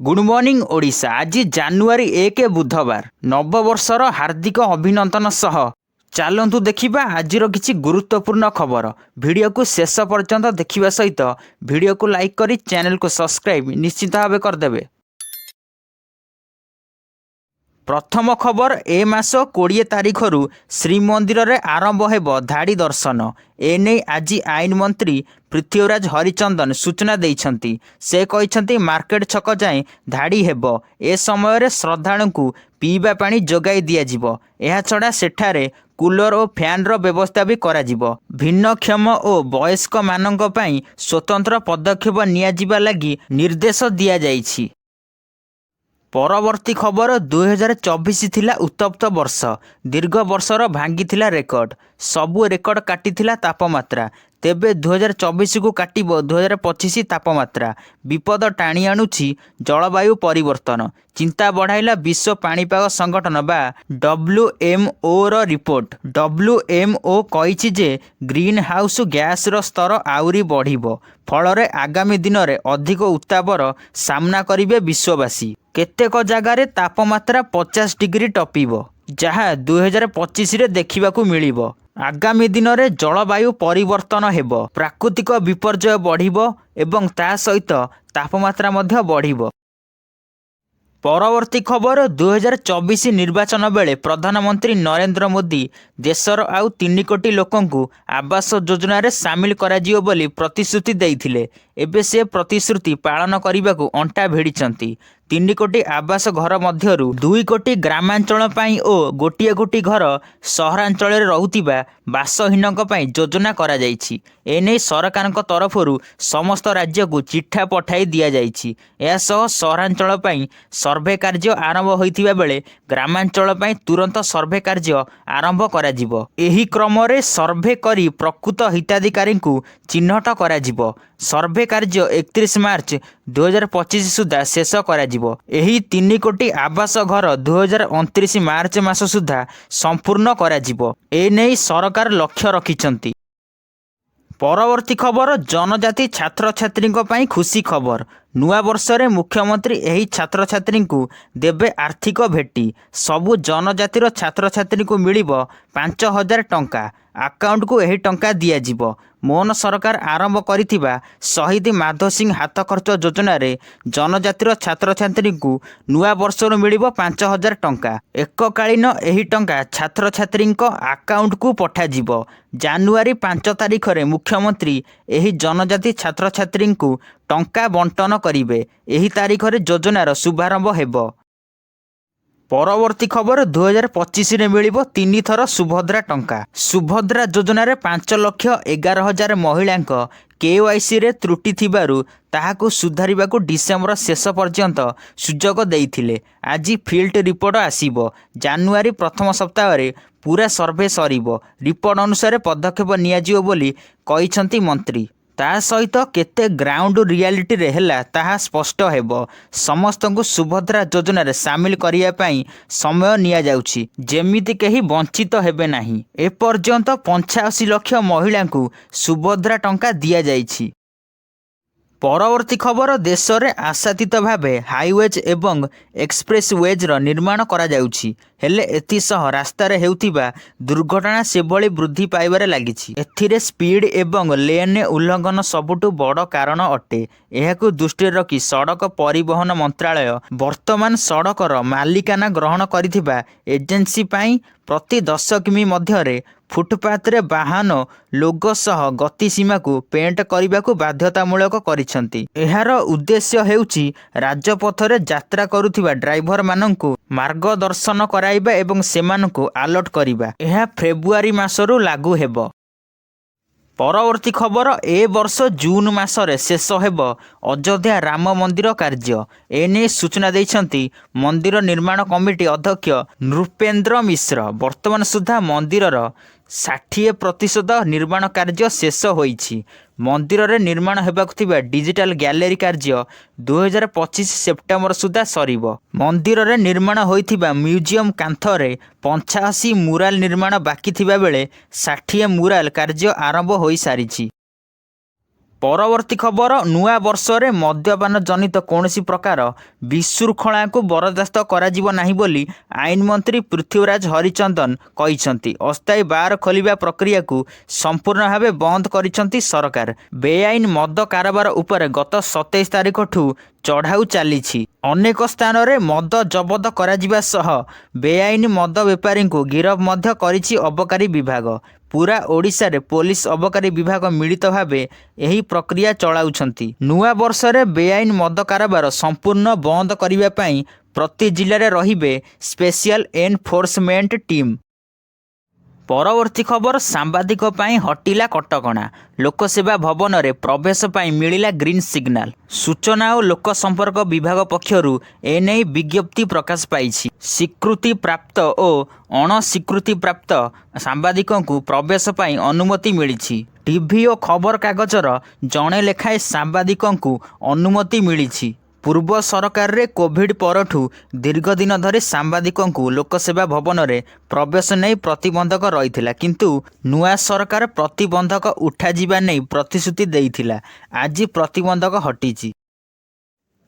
Good morning Odisha. आज January 1 बुधवार नववर्षर हार्दिक अभिनंदन सह चलतु देखा आज किसी गुरुत्वपूर्ण खबर। वीडियो को शेष पर्यंत देखा सहित वीडियो को लाइक करी चैनल को सब्सक्राइब निश्चित भाव करदे। प्रथम खबर ए मास 20 तारिख रु श्रीमंदिर रे आरंभ हेब धाड़ी दर्शन। एने आज आईन मंत्री पृथ्वीराज हरिचंदन सूचना देइछंती। से कहिछंती मार्केट छक जाए धाड़ी हेब। ए समय रे श्रद्धालु को पीवा पानी जोगाई दिया जिवो। एहा छड़ा सेठारे कूलर और फैन रो व्यवस्था भी करा जिवो। भिन्नक्षम और वयस्क मानक पई स्वतंत्र पदक्षेप निया जिबा लागि निर्देश दिया जाइछि। परवर्ती खबर 2024 थिला उत्तप्त वर्ष। दीर्घ वर्षर भांगी थिला रेकर्ड। सबु रेकर्ड काटी थिला तापमात्रा। तेबे 2024 को काटिब 2025 तापमात्रा। विपद टाणी आणुछि जलवायु परिवर्तन। चिंता बढ़ाइला विश्व पाणीपाग संगठन बा WMO रो रिपोर्ट। WMO कहिछि जे ग्रीन हाउस गैस रो स्तर आउरी बढ़िबो। फलरे आगामी दिन में अधिक उत्तापर सामना करिवे विश्ववासी। केतेक जगार तापमात्रा 50 डिग्री टपिब, जहाँ 2025 रे देखिबाकू मिलिबो। आगामी दिन में जलवायु परिवर्तन हेब, प्राकृतिक विपर्यय बढ़िबो एवं ता सहित तापमात्रा मध्य बढ़िबो। परवर्ती खबर 2024 निर्वाचन बेले प्रधानमंत्री नरेंद्र मोदी देशर आउ 3 कोटी लोकंकु आवास योजना रे सामिल कराजियो बोली प्रतिश्रुति देइथिले। एबे से प्रतिश्रुति पालन करने अंटा भिड़िछंती। 3 कोटी आवास घर मध्यरु 2 कोटी ग्रामांचल पाई और गोटिए गोटी घर सहरांचल रहुतिबा बासहीनक पाई योजना करा जाइछि। एने सरकार तरफरु समस्त राज्य को चिठा पठाई दिया जाइछि। एसह सहरांचल पाई सर्वे कार्य आरंभ होइतिबा बेले ग्रामांचल पाई तुरंत सर्वे कार्य आरंभ करा जिवो। एही क्रम रे सर्वे करी प्रकृत हिताधिकारी को चिन्हट करा जिवो। सर्वे कार्य 31 मार्च 2025 सुधा शेष करा जिवो। एही 3 कोटी आवास घर 2029 मार्च मास सुधा संपूर्ण करा जिवो। एने सरकार लक्ष्य रखिछंती। परवर्ती खबर जनजाति छात्र छात्री पई खुशी खबर। नुआ वर्ष रे मुख्यमंत्री एही छात्र छात्री को देबे आर्थिक भेटी। सबु जनजातिर छात्र छात्री को मिलिबो 5000 टंका। अकाउंट को एही टंका दिया जिवो। मोहन सरकार आरंभ करिथिबा शहीद माधव सिंह हाथ खर्च योजना रे जनजातिर छात्र छात्री को नुआ वर्ष रु मिलिबो 5000 टंका। एककालीन एही टंका छात्र छात्री अकाउंट को पठा जिवो। जानुआरी 5 तारिख रे मुख्यमंत्री एही जनजाति छात्र छात्री को टंका बंटन करिवे। एही तारिख रे योजनार शुभारंभ हेबो। परवर्ती खबर 2025 रे मिलिबो 3 थर सुभद्रा टंका। सुभद्रा योजना रे 5,11,000 महिलांक KYC रे त्रुटि थिबारु ताहाकु सुधारिबाकु डिसेंबर शेष पर्यंत सुजोग देइथिले। आज फील्ड रिपोर्ट आसीबो। जानुआरी प्रथम सप्ताह रे पूरा सर्वे सरीबो। रिपोर्ट अनुसार पदक्षेप नियाजियो बोली कहिसंती मंत्री। ता सहित केते ग्राउंड रियालिटी रे हैला ताहा स्पष्ट हेबो। समस्त को सुभद्रा योजना रे सामिल करिया पई समय निया जाउछि, जेमिति केही वंचित हेबे नाही। ए पर्यंत 85 लाख महिला को सुभद्रा टंका दिया जाइछि। परवर्ती खबर देश में आशातीत भावे हाईवेज एवं एक्सप्रेस वेज निर्माण करा जाउछि। हेले एथिसह रास्तार हेउथिबा दुर्घटना सेभली वृद्धि पाइबारे लागिछि। एथिरे स्पीड एवं लेन उल्लंघन सबुठु बड़ कारण अटे। एहाकु दृष्टि रखी सड़क परिवहन मंत्रालय वर्तमान सड़कर मालिकाना ग्रहण करिथिबा एजेंसी पाई प्रति 10 किमी मध्यरे फुटपाथ रे वाहन लोगो सह गति सीमा को पेंट करने को बाध्यतामूलक करिसंती। एहार उद्देश्य हेउछि राजपथ रे यात्रा करुथिबा ड्राइवर माननकु मार्गदर्शन कराइबा एवं सेमानकु अलर्ट करिबा। एहा फेब्रुआरी मासरु लागू हेबो। परवर्ती खबर ए वर्ष जून मासरे शेष हेब अयोध्या राम मंदिर कार्य। एने सूचना देइछंती मंदिर निर्माण कमिटी अध्यक्ष नृपेंद्र मिश्र। वर्तमान सुधा मंदिरर 60% निर्माण कार्य शेष होइछि। मंदिर रे निर्माण हेबाकु थिबा डिजिटल गैलरी कार्य 2025 सेप्टेम्बर सुधा सरीबो। मंदिर रे निर्माण होइथिबा म्यूजियम कांथरे 85 मुराल निर्माण बाकी थिबा बेले 60 मुराल कार्य आरंभ होई सारिछि। ପରବର୍ତ୍ତୀ ଖବର ନୂଆ ବର୍ଷରେ ମଦ୍ୟପାନ ଜନିତ କୌଣସି ପ୍ରକାର ବିଶୃଙ୍ଖଳାକୁ ବରଦାସ୍ତ କରାଯିବ ନାହିଁ ବୋଲି ଆଇନମନ୍ତ୍ରୀ ପୃଥ୍ୱୀରାଜ ହରିଚନ୍ଦନ କହିଛନ୍ତି। ଅସ୍ଥାୟୀ ବାର୍ ଖୋଲିବା ପ୍ରକ୍ରିୟାକୁ ସମ୍ପୂର୍ଣ୍ଣ ଭାବେ ବନ୍ଦ କରିଛନ୍ତି ସରକାର। ବେଆଇନ ମଦ କାରବାର ଉପରେ ଗତ 27 ତାରିଖଠୁ ଚଢ଼ାଉ ଚାଲିଛି। ଅନେକ ସ୍ଥାନରେ ମଦ ଜବତ କରାଯିବା ସହ ବେଆଇନ ମଦ ବେପାରୀଙ୍କୁ ଗିରଫ ମଧ୍ୟ କରିଛି ଅବକାରୀ ବିଭାଗ। ପୁରା ଓଡ଼ିଶାରେ ପୋଲିସ ଅବକାରୀ ବିଭାଗ ମିଳିତ ଭାବେ ଏହି ପ୍ରକ୍ରିୟା ଚଳାଉଛନ୍ତି। ନୂଆ ବର୍ଷରେ ବେଆଇନ ମଦ କାରବାର ସମ୍ପୂର୍ଣ୍ଣ ବନ୍ଦ କରିବା ପାଇଁ ପ୍ରତି ଜିଲ୍ଲାରେ ରହିବେ ସ୍ପେଶିଆଲ ଏନଫୋର୍ସମେଣ୍ଟ ଟିମ୍। ପରବର୍ତ୍ତୀ ଖବର ସାମ୍ବାଦିକ ପାଇଁ ହଟିଲା କଟକଣା। ଲୋକସେବା ଭବନରେ ପ୍ରବେଶ ପାଇଁ ମିଳିଲା ଗ୍ରୀନ୍ ସିଗ୍ନାଲ। ସୂଚନା ଓ ଲୋକ ସମ୍ପର୍କ ବିଭାଗ ପକ୍ଷରୁ ଏନେଇ ବିଜ୍ଞପ୍ତି ପ୍ରକାଶ ପାଇଛି। ସ୍ୱୀକୃତିପ୍ରାପ୍ତ ଓ ଅଣସ୍ୱୀକୃତିପ୍ରାପ୍ତ ସାମ୍ବାଦିକଙ୍କୁ ପ୍ରବେଶ ପାଇଁ ଅନୁମତି ମିଳିଛି। ଟିଭି ଓ ଖବରକାଗଜର ଜଣେ ଲେଖାଏଁ ସାମ୍ବାଦିକଙ୍କୁ ଅନୁମତି ମିଳିଛି। ପୂର୍ବ ସରକାରରେ କୋଭିଡ୍ ପରଠୁ ଦୀର୍ଘଦିନ ଧରି ସାମ୍ବାଦିକଙ୍କୁ ଲୋକସେବା ଭବନରେ ପ୍ରବେଶ ନେଇ ପ୍ରତିବନ୍ଧକ ରହିଥିଲା, କିନ୍ତୁ ନୂଆ ସରକାର ପ୍ରତିବନ୍ଧକ ଉଠାଯିବା ନେଇ ପ୍ରତିଶ୍ରୁତି ଦେଇଥିଲା। ଆଜି ପ୍ରତିବନ୍ଧକ ହଟିଛି।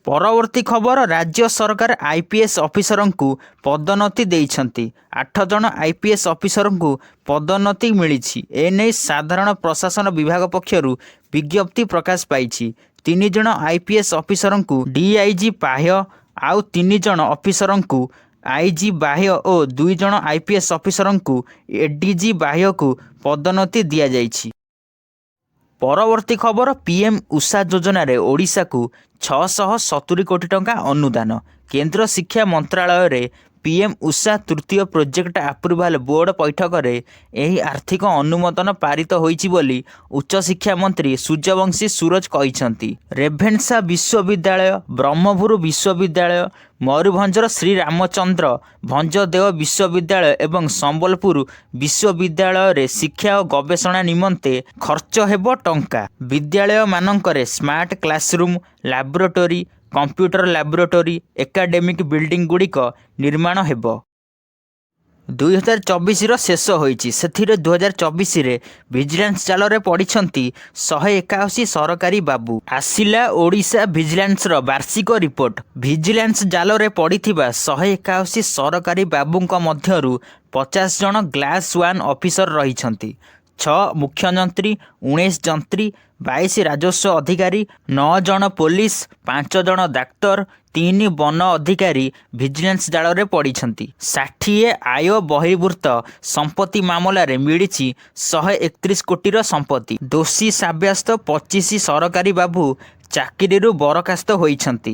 ପରବର୍ତ୍ତୀ ଖବର ରାଜ୍ୟ ସରକାର ଆଇପିଏସ୍ ଅଫିସରଙ୍କୁ ପଦୋନ୍ନତି ଦେଇଛନ୍ତି। 8 ଜଣ ଆଇପିଏସ୍ ଅଫିସରଙ୍କୁ ପଦୋନ୍ନତି ମିଳିଛି। ଏନେଇ ସାଧାରଣ ପ୍ରଶାସନ ବିଭାଗ ପକ୍ଷରୁ ବିଜ୍ଞପ୍ତି ପ୍ରକାଶ ପାଇଛି। 3 ଜଣ ଆଇପିଏସ୍ ଅଫିସରଙ୍କୁ ଡିଆଇଜି ବାହ୍ୟ, ଆଉ 3 ଜଣ ଅଫିସରଙ୍କୁ ଆଇଜି ବାହ୍ୟ ଓ 2 ଜଣ ଆଇପିଏସ୍ ଅଫିସରଙ୍କୁ ଏଡିଜି ବାହ୍ୟକୁ ପଦୋନ୍ନତି ଦିଆଯାଇଛି। ପରବର୍ତ୍ତୀ ଖବର ପିଏମ୍ ଉଷା ଯୋଜନାରେ ଓଡ଼ିଶାକୁ 670 କୋଟି ଟଙ୍କା ଅନୁଦାନ। କେନ୍ଦ୍ର ଶିକ୍ଷା ମନ୍ତ୍ରାଳୟରେ ପିଏମ୍ ଉଷା ତୃତୀୟ ପ୍ରୋଜେକ୍ଟ ଆପ୍ରୁଭାଲ ବୋର୍ଡ ବୈଠକରେ ଏହି ଆର୍ଥିକ ଅନୁମୋଦନ ପାରିତ ହୋଇଛି ବୋଲି ଉଚ୍ଚଶିକ୍ଷା ମନ୍ତ୍ରୀ ସୂର୍ଯ୍ୟବଂଶୀ ସୁରଜ କହିଛନ୍ତି। ରେଭେନ୍ସା ବିଶ୍ୱବିଦ୍ୟାଳୟ, ବ୍ରହ୍ମପୁର ବିଶ୍ୱବିଦ୍ୟାଳୟ, ମୟୂରଭଞ୍ଜର ଶ୍ରୀରାମଚନ୍ଦ୍ର ଭଞ୍ଜଦେଓ ବିଶ୍ୱବିଦ୍ୟାଳୟ ଏବଂ ସମ୍ବଲପୁର ବିଶ୍ୱବିଦ୍ୟାଳୟରେ ଶିକ୍ଷା ଓ ଗବେଷଣା ନିମନ୍ତେ ଖର୍ଚ୍ଚ ହେବ ଟଙ୍କା। ବିଦ୍ୟାଳୟମାନଙ୍କରେ smart classroom, laboratory, computer laboratory, academic building ଗୁଡ଼ିକ ନିର୍ମାଣ ହେବ। 2024ର ଶେଷ ହୋଇଛି। ସେଥିରେ 2024ରେ ଭିଜିଲାନ୍ସ ଜାଲରେ ପଡ଼ିଛନ୍ତି 181 ସରକାରୀ ବାବୁ। ଆସିଲା ଓଡ଼ିଶା ଭିଜିଲାନ୍ସର ବାର୍ଷିକ ରିପୋର୍ଟ। ଭିଜିଲାନ୍ସ ଜାଲରେ ପଡ଼ିଥିବା 181 ସରକାରୀ ବାବୁଙ୍କ ମଧ୍ୟରୁ 50 ଜଣ କ୍ଲାସ୍ 1 ଅଫିସର ରହିଛନ୍ତି। 6 ମୁଖ୍ୟ ଯନ୍ତ୍ରୀ, 19 ଯନ୍ତ୍ରୀ, 22 ରାଜସ୍ୱ ଅଧିକାରୀ, 9 ଜଣ ପୋଲିସ, 5 ଜଣ ଡାକ୍ତର, 3 ବନ ଅଧିକାରୀ ଭିଜିଲାନ୍ସ ଜାଲରେ ପଡ଼ିଛନ୍ତି। 60 ଆୟ ବହିର୍ଭୂତ ସମ୍ପତ୍ତି ମାମଲାରେ ମିଳିଛି 131 କୋଟିର ସମ୍ପତ୍ତି। ଦୋଷୀ ସାବ୍ୟସ୍ତ 25 ସରକାରୀ ବାବୁ ଚାକିରିରୁ ବରଖାସ୍ତ ହୋଇଛନ୍ତି।